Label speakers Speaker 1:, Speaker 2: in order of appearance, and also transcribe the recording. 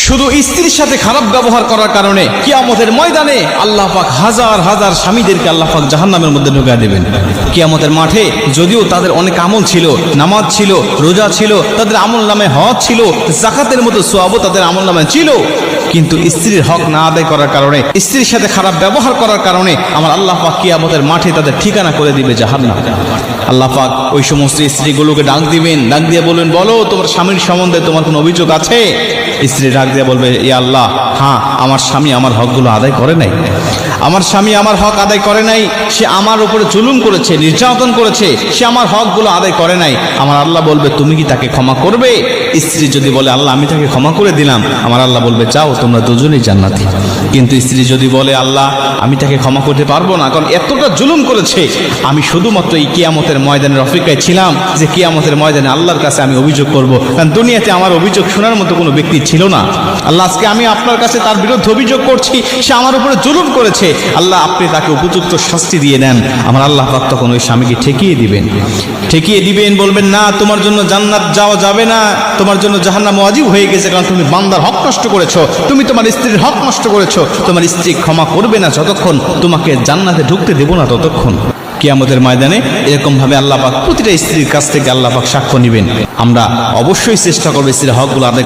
Speaker 1: শুধু স্ত্রীর সাথে খারাপ ব্যবহার করার কারণে কিয়ামতের ময়দানে আল্লাহ পাক হাজার হাজার স্বামীদেরকে আল্লাহ পাক জাহান্নামের মধ্যে ঢুকিয়ে দেবেন। কিয়ামতের মাঠে যদিও তাদের অনেক আমল ছিল, নামাজ ছিল, রোজা ছিল, তাদের আমল নামে হজ ছিল, যাকাতের মতো সওয়াবও তাদের আমল নামে ছিল, কিন্তু স্ত্রীর হক না আদায় করার কারণে, স্ত্রীর সাথে খারাপ ব্যবহার করার কারণে আমার আল্লাহ পাক কিয়ামতের মাঠে তাদের ঠিকানা করে দিবে জাহান্নাম। আল্লাহ পাক ওই সমস্ত স্ত্রীগুলোকে ডাক দিবেন, ডাক দিয়ে বলবেন, বলো তোমার স্বামীর সম্বন্ধে তোমার কোনো অভিযোগ আছে? স্ত্রী ডাক দিয়ে বলবে, ইয়া আল্লাহ, হ্যাঁ, আমার স্বামী আমার হকগুলো আদায় করে নাই, আমার স্বামী আমার হক আদায় করে নাই, সে আমার উপরে জুলুম করেছে, নির্যাতন করেছে, সে আমার হকগুলো আদায় করে নাই। আমার আল্লাহ বলবে, তুমি কি তাকে ক্ষমা করবে? স্ত্রী যদি বলে, আল্লাহ আমি তাকে ক্ষমা করে দিলাম, আমার আল্লাহ বলবে, যাও তোমরা দুজনেই জান্নাতি। কিন্তু স্ত্রী যদি বলে, আল্লাহ আমি তাকে ক্ষমা করতে পারবো না, কারণ এতটা জুলুম করেছে, আমি শুধুমাত্র এই কিয়ামতের ময়দানের অপেক্ষায় ছিলাম যে কিয়ামতের ময়দানে আল্লাহর কাছে আমি অভিযোগ করব, কারণ দুনিয়াতে আমার অভিযোগ শোনার মতো কোনো ব্যক্তি ছিল না। আল্লাহ আজকে আমি আপনার কাছে তার বিরুদ্ধে অভিযোগ করছি, সে আমার উপরে জুলুম করেছে, আল্লাহ আপনি তাকে উপযুক্ত শাস্তি দিয়ে দেন। আমার আল্লাহ পাক তখন ওই স্বামীকে ঠেকিয়ে দিবেন, বলবেন, না, তোমার জন্য জান্নাত যাওয়া যাবে না, তোমার জন্য জাহান্নাম ওয়াজিব হয়ে গেছে, কারণ তুমি বান্দার হক নষ্ট করেছো, তুমি তোমার স্ত্রীর হক নষ্ট করেছো, তোমার স্ত্রী ক্ষমা করবে না যতক্ষণ, তোমাকে জান্নাতে ঢুকতে দেব না ততক্ষণ। কিয়ামতের ময়দানে এরকম ভাবে আল্লাহ পাক প্রতিটা স্ত্রীর কাছ থেকে আল্লাহ পাক সাক্ষ্য নেবেন। আমরা অবশ্যই চেষ্টা করবো স্ত্রীর হকগুলো আদায়